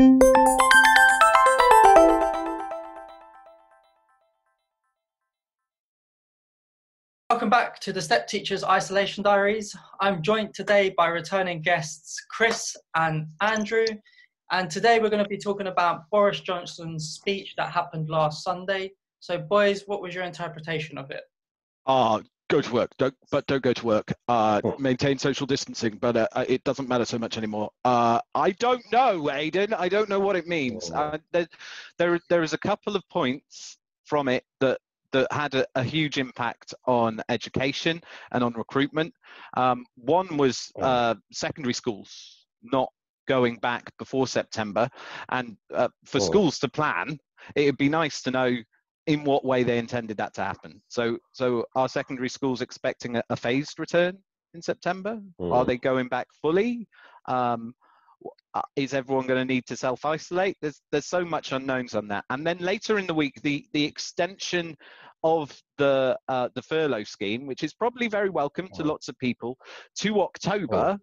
Welcome back to the Step Teachers Isolation Diaries. I'm joined today by returning guests Chris and Andrew. And today we're going to be talking about Boris Johnson's speech that happened last Sunday. So boys, what was your interpretation of it? Go to work, don't go to work. Maintain social distancing, but it doesn't matter so much anymore. I don't know, Aidan. I don't know what it means. There is a couple of points from it that had a huge impact on education and on recruitment. One was secondary schools not going back before September, and for schools to plan, it would be nice to know in what way they intended that to happen. So are secondary schools expecting a phased return in September? Are they going back fully? Is everyone going to need to self-isolate? There's so much unknowns on that. And then later in the week, the extension of the furlough scheme, which is probably very welcome to lots of people, to October.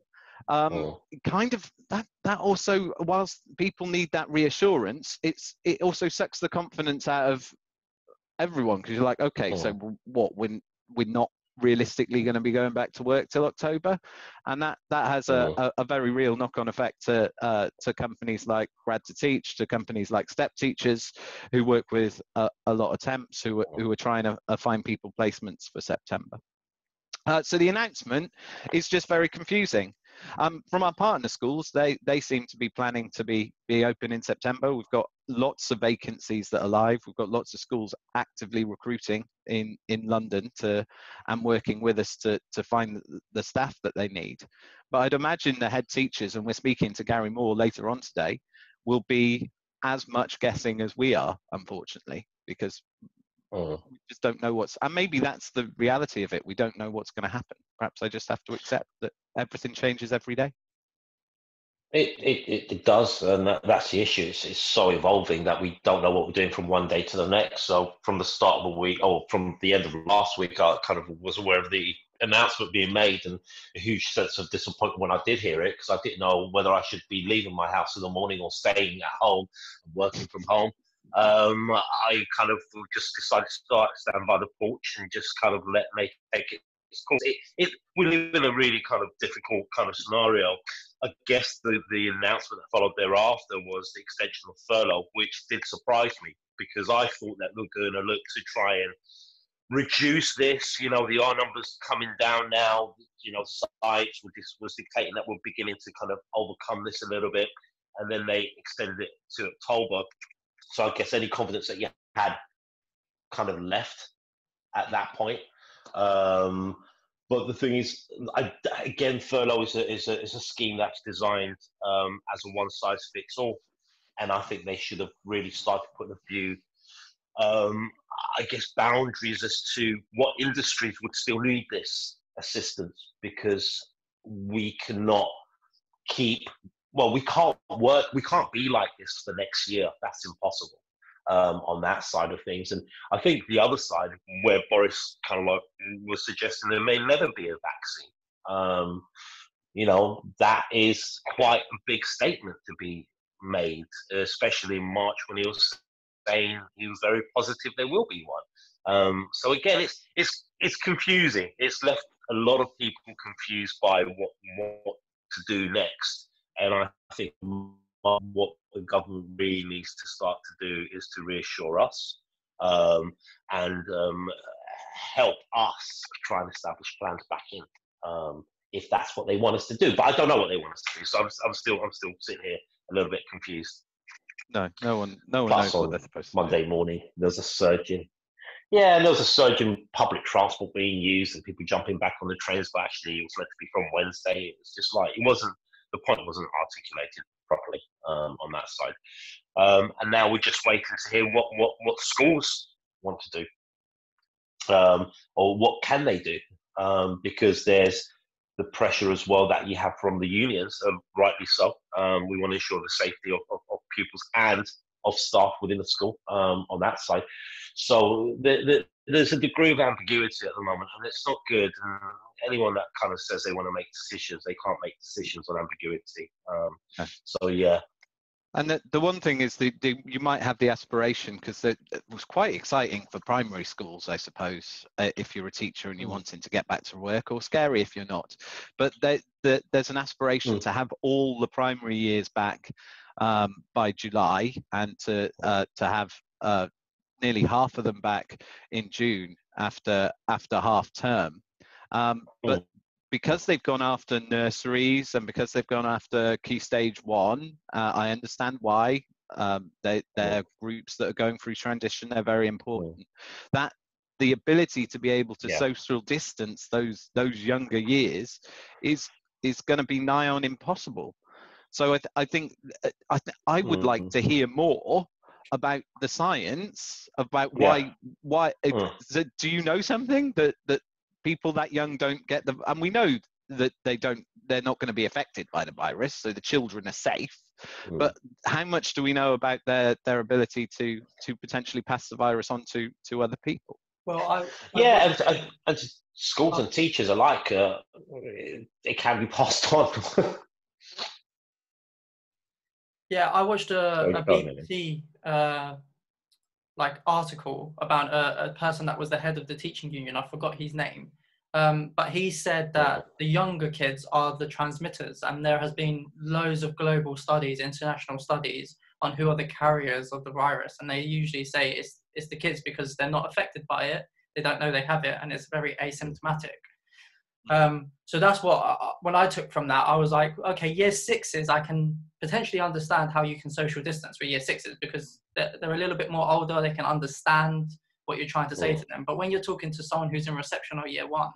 Kind of that also, whilst people need that reassurance, it also sucks the confidence out of everyone, because you're like, okay, so what, we're not realistically going to be going back to work till October, and that has a very real knock-on effect to companies like Grad to Teach, to companies like Step Teachers, who work with a lot of temps who are trying to find people placements for September. So the announcement is just very confusing. From our partner schools, they seem to be planning to be open in September. We've got lots of vacancies that are live. We've got lots of schools actively recruiting in London and working with us to find the staff that they need. But I'd imagine the head teachers, and we're speaking to Gary Moore later on today, will be as much guessing as we are, unfortunately, because we just don't know and maybe that's the reality of it. We don't know what's going to happen. Perhaps I just have to accept that everything changes every day. It does, and that's the issue. It's so evolving that we don't know what we're doing from one day to the next. So from the start of the week, or from the end of last week, I kind of was aware of the announcement being made, and a huge sense of disappointment when I did hear it, because I didn't know whether I should be leaving my house in the morning or staying at home and working from home. I kind of just decided to stand by the porch and just kind of let me take it. We live in a really kind of difficult kind of scenario. I guess the announcement that followed thereafter was the extension of furlough, which did surprise me, because I thought that we were going to look to try and reduce this. The R numbers coming down now. Sites was dictating that we're beginning to kind of overcome this a little bit, and then they extended it to October. So I guess any confidence that you had kind of left at that point. But the thing is, again, furlough is a scheme that's designed as a one-size-fits-all, and I think they should have really started putting a few, I guess, boundaries as to what industries would still need this assistance, because we cannot we can't be like this for next year. That's impossible. On that side of things. And I think the other side, where Boris kind of was suggesting there may never be a vaccine, that is quite a big statement to be made, especially in March, when he was saying he was very positive there will be one. So again, it's confusing. It's left a lot of people confused by what to do next. And I think what the government really needs to start to do is to reassure us and help us try and establish plans back in, if that's what they want us to do. But I don't know what they want us to do, so I'm still sitting here a little bit confused. No one knows what they're supposed to do. Monday morning, there's a surge in. Yeah, and there was a surge in public transport being used and people jumping back on the trains, but actually it was meant to be from Wednesday. It was just like, the point wasn't articulated properly on that side. And now we're just waiting to hear what schools want to do, or what can they do, because there's the pressure as well that you have from the unions, rightly so. We want to ensure the safety of pupils and of staff within the school on that side. So there's a degree of ambiguity at the moment, and it's not good. And anyone that kind of says they want to make decisions, they can't make decisions on ambiguity. So yeah, And the one thing is you might have the aspiration, because it was quite exciting for primary schools, I suppose, if you're a teacher and you're wanting to get back to work, or scary if you're not. But there's an aspiration to have all the primary years back by July, and to have nearly half of them back in June after half term. But because they've gone after nurseries, and because they've gone after Key Stage 1, I understand why. They're groups that are going through transition. They're very important. That the ability to be able to social distance those younger years is going to be nigh on impossible. So I think I would like to hear more about the science, about why. Do you know something that people that young don't get the, and we know that they're not going to be affected by the virus, so the children are safe, but how much do we know about their ability to potentially pass the virus on to other people? Well, and schools and teachers alike, it can be passed on. Yeah, I watched a BBC article about a person that was the head of the teaching union. I forgot his name, but he said that the younger kids are the transmitters, and there has been loads of global studies, international studies, on who are the carriers of the virus, and they usually say it's the kids, because they're not affected by it, they don't know they have it, and it's very asymptomatic. So that's what when I took from that, I was like, okay, year sixes, I can potentially understand how you can social distance with year sixes, because they're a little bit more older, they can understand what you're trying to say to them. But when you're talking to someone who's in reception or year one,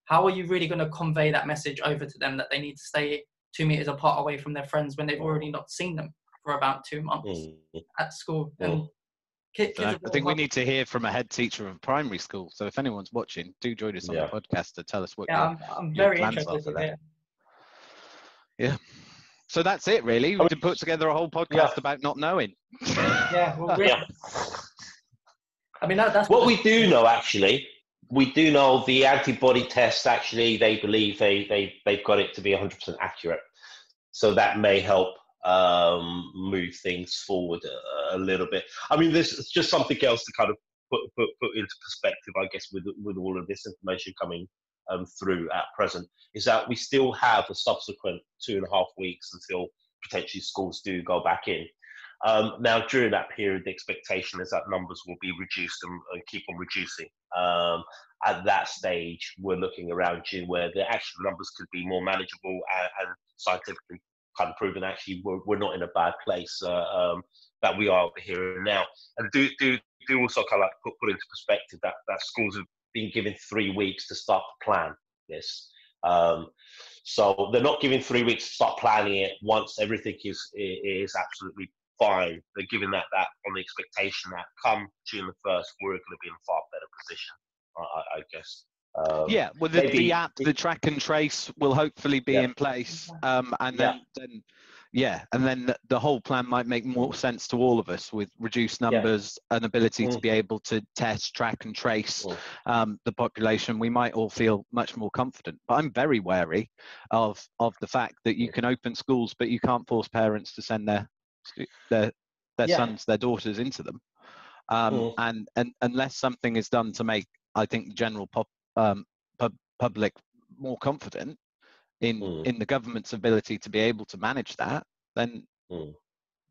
how are you really going to convey that message over to them that they need to stay 2 meters apart away from their friends when they've already not seen them for about 2 months at school? And I think we need to hear from a head teacher of a primary school. So if anyone's watching, do join us on the podcast to tell us what I'm your very plans interested are for to hear. Yeah. So that's it, really. We can put together a whole podcast about not knowing. I mean, that's what we do know, actually. We do know the antibody test, actually, they believe they've got it to be 100% accurate. So that may help move things forward a little bit. I mean, this is just something else to kind of put into perspective, I guess, with all of this information coming through at present, is that we still have a subsequent 2.5 weeks until potentially schools do go back in. Now, during that period, the expectation is that numbers will be reduced and keep on reducing. At that stage, we're looking around June, where the actual numbers could be more manageable and scientifically kind of proven actually we're not in a bad place that we are here and now. And do also kind of like put into perspective that schools have been given 3 weeks to start to plan this. So they're not giving 3 weeks to start planning it once everything is absolutely fine. They're giving that on the expectation that come June the 1st, we're going to be in a far better position, I guess. Well, the app, the track and trace, will hopefully be in place, and then the whole plan might make more sense to all of us, with reduced numbers and ability to be able to test, track and trace the population. We might all feel much more confident. But I'm very wary of the fact that you can open schools, but you can't force parents to send their sons, their daughters into them, and unless something is done to make, I think, the general public more confident in the government's ability to be able to manage that, then it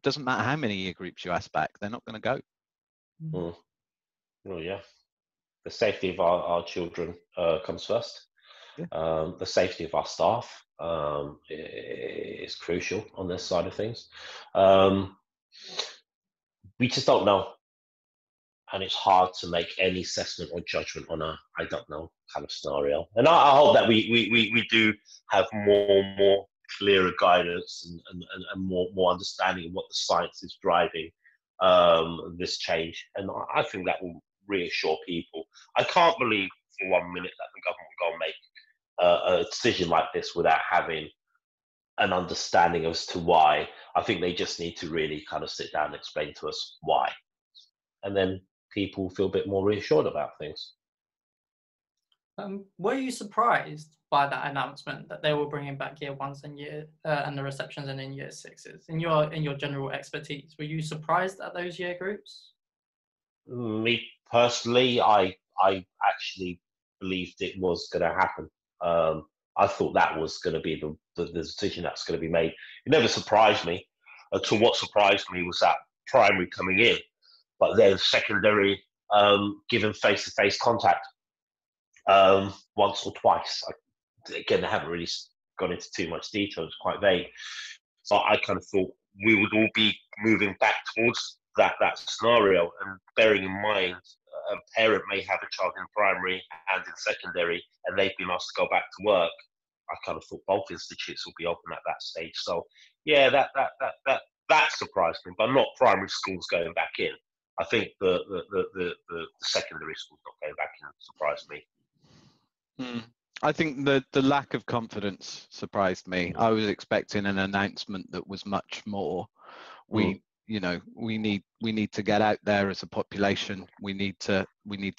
doesn't matter how many year groups you ask back, they're not going to go. Well, yeah, the safety of our children comes first. The safety of our staff is crucial on this side of things. We just don't know, and it's hard to make any assessment or judgment on a I don't know kind of scenario. And I hope that we do have more clearer guidance and more understanding of what the science is driving this change. And I think that will reassure people. I can't believe for 1 minute that the government will go and make a decision like this without having an understanding as to why. I think they just need to really kind of sit down and explain to us why. And then people feel a bit more reassured about things. Were you surprised by that announcement that they were bringing back year ones and and the receptions and in year sixes? In your general expertise, were you surprised at those year groups? Me personally, I actually believed it was going to happen. I thought that was going to be the decision that's going to be made. It never surprised me. To what surprised me was that primary coming in, but then secondary given face-to-face contact once or twice. Again, I haven't really gone into too much detail. It's quite vague. So I kind of thought we would all be moving back towards that scenario. And bearing in mind, a parent may have a child in primary and in secondary, and they've been asked to go back to work. I kind of thought both institutes will be open at that stage. So yeah, that surprised me, but not primary schools going back in. I think the secondary schools not going back in surprised me. I think the lack of confidence surprised me. I was expecting an announcement that was much more. We need to get out there as a population. We need to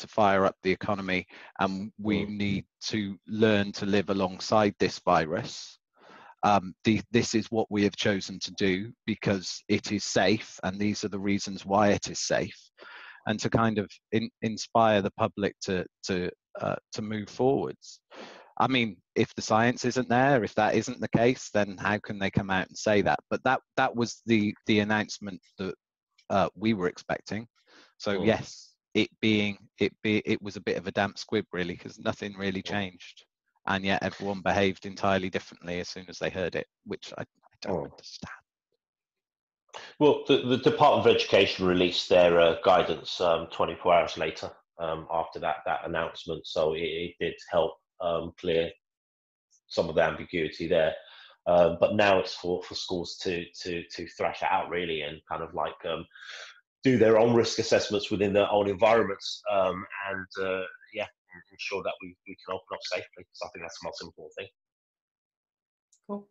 fire up the economy, and we need to learn to live alongside this virus. This is what we have chosen to do because it is safe, and these are the reasons why it is safe, and to kind of inspire the public to move forwards. I mean, if the science isn't there, if that isn't the case, then how can they come out and say that? But that was the announcement that we were expecting. So yes, it was a bit of a damp squib really, because nothing really changed, and yet everyone behaved entirely differently as soon as they heard it, which I don't understand. Well, the Department of Education released their guidance 24 hours later after that announcement, so it did help clear some of the ambiguity there. But now it's for schools to thrash it out really, and kind of like do their own risk assessments within their own environments, and ensure that we can open up safely. So I think that's the most important thing. Cool.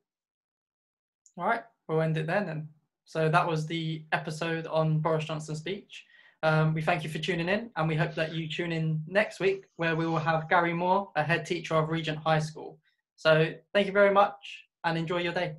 All right, we'll end it there then. So that was the episode on Boris Johnson's speech. We thank you for tuning in, and we hope that you tune in next week, where we will have Gary Moore, a head teacher of Regent High School. So thank you very much, and enjoy your day.